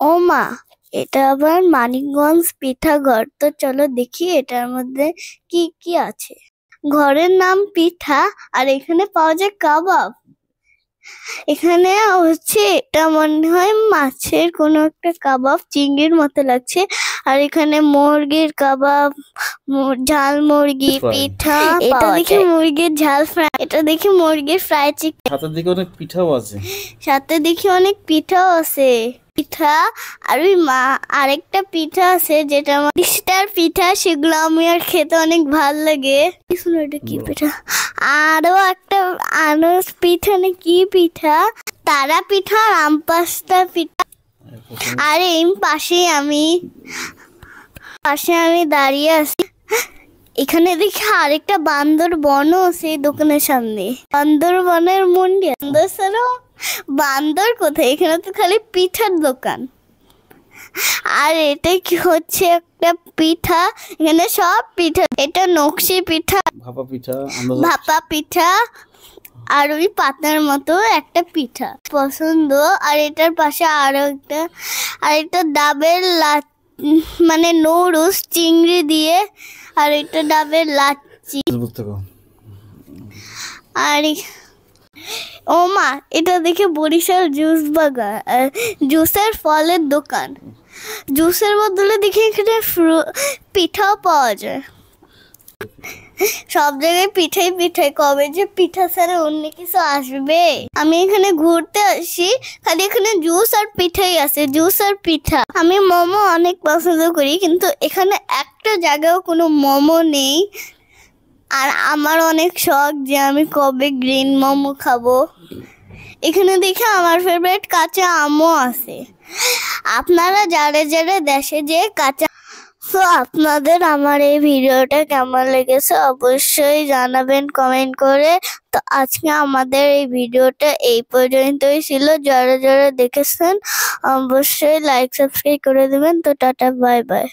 ও মা, এটা আবার মানিকগঞ্জ পিঠাঘর। তো চলো দেখি এটার মধ্যে কি কি আছে। ঘরের নাম পিঠা, আর এখানে পাওয়া যায় কাবাব। এখানে এটা মনে হয় মাছের কোনো একটা কাবাব, চিংড়ির মতো লাগছে। আর এখানে মুরগির কাবাব, ঝাল মুরগি পিঠা, এটা দেখি মুরগির ঝাল ফ্রাই, এটা দেখি মুরগির ফ্রাই চিকেন। সাথে দিকে অনেক পিঠাও আছে। সাথে দেখি অনেক পিঠাও আছে। পিঠা আর ওই আরেকটা পিঠা আছে যেটা আমার ইষ্টার পিঠা, সেগুলো আমি আর খেতে অনেক ভাল লাগে। এটা কি পিঠা? আরো একটা আনারস পিঠা না কি পিঠা, তারা পিঠা আর আম পাস্তা পিঠা। আর এই পাশে আমি দাঁড়িয়ে আছি। এখানে দেখি আরেকটা বান্দর বনও আছে দোকানের সামনে। বান্দর বনের মন্ডি। বান্দর কোথায়? এখানে তো খালি পিঠার দোকান। আর এটা কি হচ্ছে? একটা পিঠা, এখানে সব পিঠা। এটা নকশি পিঠা, ভাপা পিঠা, আর ওই পাতার মতো একটা পিঠা পছন্দ। আর এটার পাশে আরো একটা, আর এটা ডাবের মানে নুডলস চিংড়ি দিয়ে, আর এটা ডাবের লাচ্ছি। আর ও মা, এটা দেখে বরিশাল জুস বাগান, জুসের ফলের দোকান। জুসের বদলে দেখি এখানে পিঠাও পাওয়া যায়। সব জায়গায় পিঠাই পিঠাই, কবে যে পিঠা ছাড়া অন্য কিছু আসবে। আমি এখানে ঘুরতে আসি, খালি এখানে জুস আর পিঠাই আছে, জুস আর পিঠা। আমি মোমো অনেক পছন্দ করি, কিন্তু এখানে একটা জায়গাও কোনো মোমো নেই। আর আমার অনেক শখ যে আমি কবে গ্রিন মোমো খাবো। এখানে দেখে আমার ফেভারিট কাঁচা আমও আছে। আপনারা যারা যারা দেশে যে কাঁচা, তো আপনাদের আমার এই ভিডিওটা কেমন লেগেছে অবশ্যই জানাবেন কমেন্ট করে। তো আজকে আমাদের এই ভিডিওটা এই পর্যন্তই ছিল। যারা যারা দেখেছেন অবশ্যই লাইক সাবস্ক্রাইব করে দেবেন। তো টাটা, বাই বাই।